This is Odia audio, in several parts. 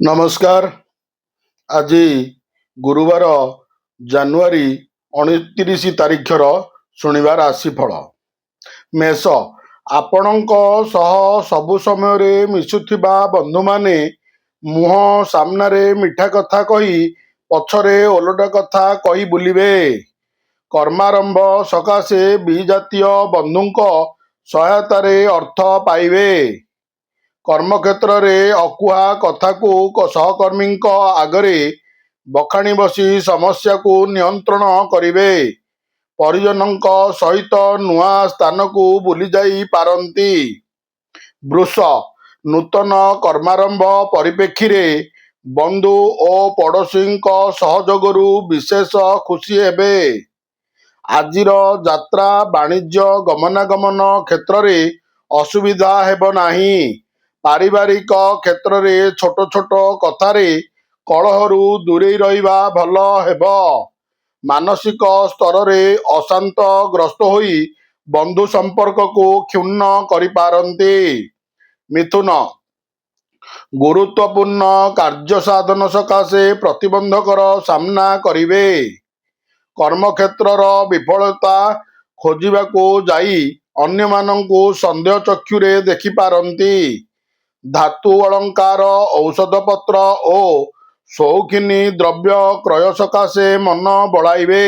ନମସ୍କାର। ଆଜି ଗୁରୁବାର ଜାନୁଆରୀ 29 ତାରିଖର ଶୁଣିବା ରାଶିଫଳ। ମେଷ, ଆପଣଙ୍କ ସହ ସବୁ ସମୟରେ ମିଶୁଥିବା ବନ୍ଧୁମାନେ ମୁହଁ ସାମ୍ନାରେ ମିଠା କଥା କହି ପଛରେ ଓଲଟା କଥା କହି ବୁଲିବେ। କର୍ମାରମ୍ଭ ସକାଶେ ବିଜାତୀୟ ବନ୍ଧୁଙ୍କ ସହାୟତାରେ ଅର୍ଥ ପାଇବେ। କର୍ମକ୍ଷେତ୍ରରେ ଅକୁହା କଥାକୁ ସହକର୍ମୀଙ୍କ ଆଗରେ ବଖାଣି ବସି ସମସ୍ୟାକୁ ନିୟନ୍ତ୍ରଣ କରିବେ। ପରିଜନଙ୍କ ସହିତ ନୂଆ ସ୍ଥାନକୁ ବୁଲିଯାଇ ପାରନ୍ତି। ବୃଷ, ନୂତନ କର୍ମାରମ୍ଭ ପରିପ୍ରେକ୍ଷୀରେ ବନ୍ଧୁ ଓ ପଡ଼ୋଶୀଙ୍କ ସହଯୋଗରୁ ବିଶେଷ ଖୁସି ହେବେ। ଆଜିର ଯାତ୍ରା ବାଣିଜ୍ୟ ଗମନାଗମନ କ୍ଷେତ୍ରରେ ଅସୁବିଧା ହେବ ନାହିଁ। ପାରିବାରିକ କ୍ଷେତ୍ରରେ ଛୋଟ ଛୋଟ କଥାରେ କଳହରୁ ଦୂରେଇ ରହିବା ଭଲ ହେବ। ମାନସିକ ସ୍ତରରେ ଅଶାନ୍ତଗ୍ରସ୍ତ ହୋଇ ବନ୍ଧୁ ସମ୍ପର୍କକୁ କ୍ଷୁଣ୍ଣ କରିପାରନ୍ତି। ମିଥୁନ, ଗୁରୁତ୍ୱପୂର୍ଣ୍ଣ କାର୍ଯ୍ୟ ସାଧନ ସକାଶେ ପ୍ରତିବନ୍ଧକର ସାମ୍ନା କରିବେ। କର୍ମକ୍ଷେତ୍ରର ବିଫଳତା ଖୋଜିବାକୁ ଯାଇ ଅନ୍ୟମାନଙ୍କୁ ସନ୍ଦେହ ଚକ୍ଷୁରେ ଦେଖିପାରନ୍ତି। ଧାତୁ ଅଳଙ୍କାର, ଔଷଧପତ୍ର ଓ ସୌଖିନୀ ଦ୍ରବ୍ୟ କ୍ରୟ ସକାଶେ ମନ ବଳାଇବେ।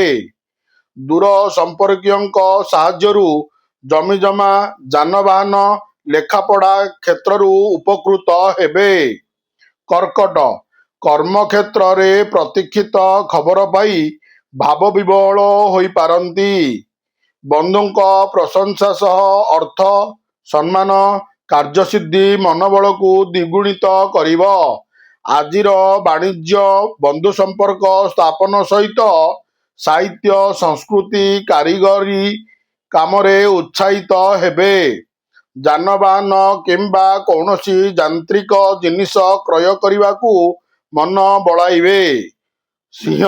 ଦୂର ସମ୍ପର୍କୀୟଙ୍କ ସାହାଯ୍ୟରୁ ଜମିଜମା, ଯାନବାହନ, ଲେଖାପଢ଼ା କ୍ଷେତ୍ରରୁ ଉପକୃତ ହେବେ। କର୍କଟ, କର୍ମକ୍ଷେତ୍ରରେ ପ୍ରତୀକ୍ଷିତ ଖବର ପାଇ ଭାବବିହ୍ୱଳ ହୋଇପାରନ୍ତି। ବନ୍ଧୁଙ୍କ ପ୍ରଶଂସା ସହ ଅର୍ଥ, ସମ୍ମାନ, କାର୍ଯ୍ୟସିଦ୍ଧି ମନୋବଳକୁ ଦ୍ୱିଗୁଣିତ କରିବ। ଆଜିର ବାଣିଜ୍ୟ ବନ୍ଧୁ ସମ୍ପର୍କ ସ୍ଥାପନ ସହିତ ସାହିତ୍ୟ, ସଂସ୍କୃତି, କାରିଗରୀ କାମରେ ଉତ୍ସାହିତ ହେବେ। ଯାନବାହନ କିମ୍ବା କୌଣସି ଯାନ୍ତ୍ରିକ ଜିନିଷ କ୍ରୟ କରିବାକୁ ମନ ବଳାଇବେ। ସିଂହ,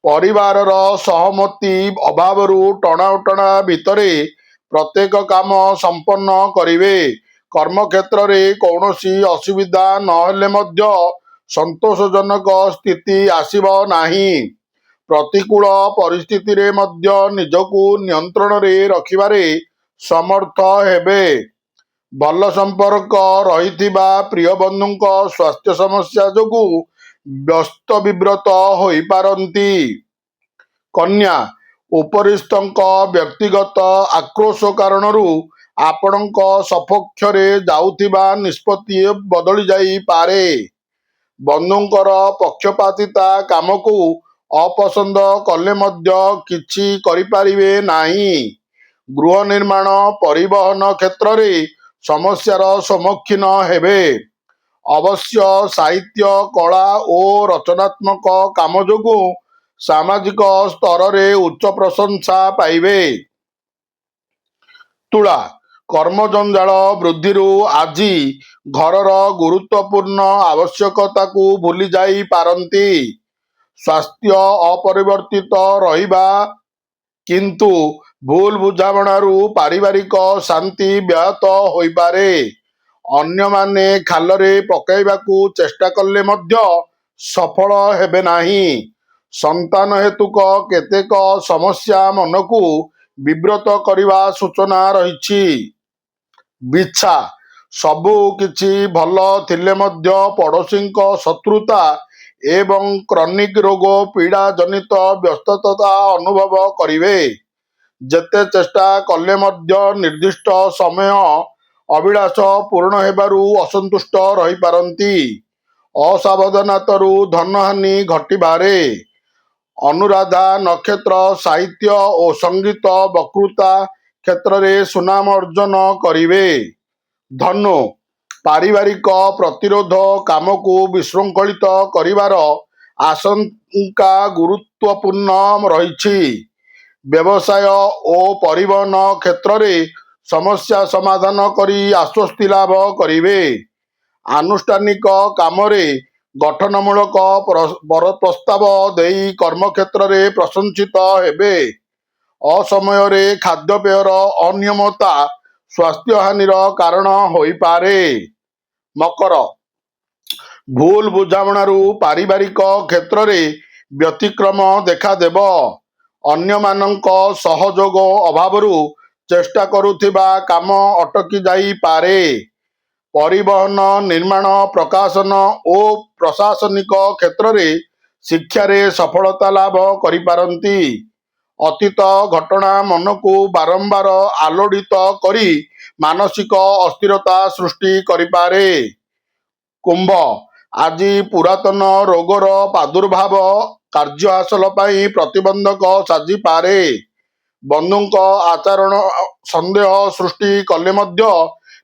ପରିବାରର ସହମତି ଅଭାବରୁ ଟଣାଓଟରା ଭିତରେ ପ୍ରତ୍ୟେକ କାମ ସମ୍ପନ୍ନ କରିବେ। କର୍ମକ୍ଷେତ୍ରରେ କୌଣସି ଅସୁବିଧା ନହେଲେ ମଧ୍ୟ ସନ୍ତୋଷଜନକ ସ୍ଥିତି ଆସିବ ନାହିଁ। ପ୍ରତିକୂଳ ପରିସ୍ଥିତିରେ ମଧ୍ୟ ନିଜକୁ ନିୟନ୍ତ୍ରଣରେ ରଖିବାରେ ସମର୍ଥ ହେବେ। ଭଲ ସମ୍ପର୍କ ରହିଥିବା ପ୍ରିୟ ବନ୍ଧୁଙ୍କ ସ୍ୱାସ୍ଥ୍ୟ ସମସ୍ୟା ଯୋଗୁଁ ବ୍ୟସ୍ତବିବ୍ରତ ହୋଇପାରନ୍ତି। କନ୍ୟା, ଉପରିସ୍ଥଙ୍କ ବ୍ୟକ୍ତିଗତ ଆକ୍ରୋଶ କାରଣରୁ ଆପଣଙ୍କ ସପକ୍ଷରେ ଯାଉଥିବା ନିଷ୍ପତ୍ତି ବଦଳି ଯାଇପାରେ। ବନ୍ଧୁଙ୍କର ପକ୍ଷପାତିତା କାମକୁ ଅପସନ୍ଦ କଲେ ମଧ୍ୟ କିଛି କରିପାରିବେ ନାହିଁ। ଗୃହ ନିର୍ମାଣ, ପରିବହନ କ୍ଷେତ୍ରରେ ସମସ୍ୟାର ସମ୍ମୁଖୀନ ହେବେ। ଅବଶ୍ୟ ସାହିତ୍ୟ, କଳା ଓ ରଚନାତ୍ମକ କାମ ଯୋଗୁଁ ସାମାଜିକ ସ୍ତରରେ ଉଚ୍ଚ ପ୍ରଶଂସା ପାଇବେ। ତୁଳା, କର୍ମଜଞ୍ଜାଳ ବୃଦ୍ଧିରୁ ଆଜି ଘରର ଗୁରୁତ୍ୱପୂର୍ଣ୍ଣ ଆବଶ୍ୟକତାକୁ ଭୁଲି ଯାଇ ପାରନ୍ତି। ସ୍ୱାସ୍ଥ୍ୟ ଅପରିବର୍ତ୍ତିତ ରହିବା, କିନ୍ତୁ ଭୁଲ ବୁଝାମଣାରୁ ପାରିବାରିକ ଶାନ୍ତି ବ୍ୟାହତ ହୋଇପାରେ। ଅନ୍ୟମାନେ ଖାଲରେ ପକାଇବାକୁ ଚେଷ୍ଟା କଲେ ମଧ୍ୟ ସଫଳ ହେବେ ନାହିଁ। ସନ୍ତାନ ହେତୁକ କେତେକ ସମସ୍ୟା ମନକୁ ବିବ୍ରତ କରିବା ସୂଚନା ରହିଛି। ବିଛା, ସବୁ କିଛି ଭଲ ଥିଲେ ମଧ୍ୟ ପଡ଼ୋଶୀଙ୍କ ଶତ୍ରୁତା ଏବଂ କ୍ରନିକ୍ ରୋଗ ପୀଡ଼ା ଜନିତ ବ୍ୟସ୍ତତା ଅନୁଭବ କରିବେ। ଯେତେ ଚେଷ୍ଟା କଲେ ମଧ୍ୟ ନିର୍ଦ୍ଦିଷ୍ଟ ସମୟ ଅଭିଳାଷ ପୂରଣ ହେବାରୁ ଅସନ୍ତୁଷ୍ଟ ରହିପାରନ୍ତି। ଅସାବଧାନତାରୁ ଧନହାନି ଘଟିପାରେ। ଅନୁରାଧା ନକ୍ଷତ୍ର, ସାହିତ୍ୟ ଓ ସଙ୍ଗୀତ ବକ୍ତୃତା କ୍ଷେତ୍ରରେ ସୁନାମ ଅର୍ଜନ କରିବେ। ଧନୁ, ପାରିବାରିକ ପ୍ରତିରୋଧ କାମକୁ ବିଶୃଙ୍ଖଳିତ କରିବାର ଆଶଙ୍କା ଗୁରୁତ୍ୱପୂର୍ଣ୍ଣ ରହିଛି। ବ୍ୟବସାୟ ଓ ପରିବହନ କ୍ଷେତ୍ରରେ ସମସ୍ୟା ସମାଧାନ କରି ଆଶ୍ୱସ୍ତି ଲାଭ କରିବେ। ଆନୁଷ୍ଠାନିକ କାମରେ ଗଠନମୂଳକ ପ୍ରସ୍ତାବ ଦେଇ କର୍ମକ୍ଷେତ୍ରରେ ପ୍ରଶଂସିତ ହେବେ। ଅସମୟରେ ଖାଦ୍ୟପେୟର ଅନିୟମିତତା ସ୍ୱାସ୍ଥ୍ୟହାନିର କାରଣ ହୋଇପାରେ। ମକର, ଭୁଲ ବୁଝାମଣାରୁ ପାରିବାରିକ କ୍ଷେତ୍ରରେ ବ୍ୟତିକ୍ରମ ଦେଖାଦେବ। ଅନ୍ୟମାନଙ୍କ ସହଯୋଗ ଅଭାବରୁ ଚେଷ୍ଟା କରୁଥିବା କାମ ଅଟକି ଯାଇପାରେ। ପରିବହନ, ନିର୍ମାଣ, ପ୍ରକାଶନ ଓ ପ୍ରଶାସନିକ କ୍ଷେତ୍ରରେ ଶିକ୍ଷାରେ ସଫଳତା ଲାଭ କରିପାରନ୍ତି। ଅତୀତ ଘଟଣା ମନକୁ ବାରମ୍ବାର ଆଲୋଡ଼ିତ କରି ମାନସିକ ଅସ୍ଥିରତା ସୃଷ୍ଟି କରିପାରେ। କୁମ୍ଭ, ଆଜି ପୁରାତନ ରୋଗର ପ୍ରାଦୁର୍ଭାବ କାର୍ଯ୍ୟ ହାସଲ ପାଇଁ ପ୍ରତିବନ୍ଧକ ସାଜିପାରେ। ବନ୍ଧୁଙ୍କ ଆଚରଣ ସନ୍ଦେହ ସୃଷ୍ଟି କଲେ ମଧ୍ୟ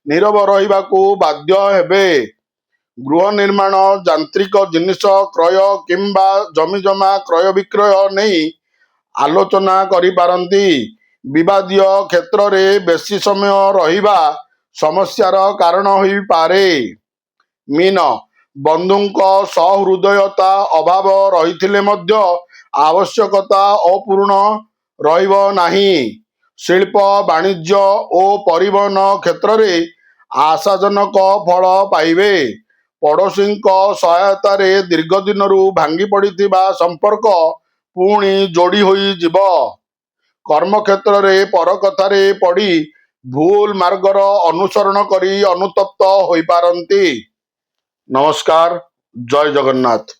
ନୀରବ ରହିବାକୁ ବାଧ୍ୟ ହେବେ। ଗୃହ ନିର୍ମାଣ, ଯାନ୍ତ୍ରିକ ଜିନିଷ କ୍ରୟ କିମ୍ବା ଜମିଜମା କ୍ରୟ ବିକ୍ରୟ ନେଇ ଆଲୋଚନା କରିପାରନ୍ତି। ବିବାଦୀୟ କ୍ଷେତ୍ରରେ ବେଶୀ ସମୟ ରହିବା ସମସ୍ୟାର କାରଣ ହୋଇପାରେ। ମୀନ, ବନ୍ଧୁଙ୍କ ସହୃଦୟତା ଅଭାବ ରହିଥିଲେ ମଧ୍ୟ ଆବଶ୍ୟକତା ଅପୂର୍ଣ୍ଣ ରହିବ ନାହିଁ। ଶିଳ୍ପ, ବାଣିଜ୍ୟ ଓ ପରିବହନ କ୍ଷେତ୍ରରେ ଆଶାଜନକ ଫଳ ପାଇବେ। ପଡ଼ୋଶୀଙ୍କ ସହାୟତାରେ ଦୀର୍ଘଦିନରୁ ଭାଙ୍ଗି ପଡ଼ିଥିବା ସମ୍ପର୍କ ପୁଣି ଯୋଡ଼ି ହୋଇଯିବ। କର୍ମକ୍ଷେତ୍ରରେ ପର କଥାରେ ପଡ଼ି ଭୁଲ ମାର୍ଗର ଅନୁସରଣ କରି ଅନୁତପ୍ତ ହୋଇପାରନ୍ତି। ନମସ୍କାର। ଜୟ ଜଗନ୍ନାଥ।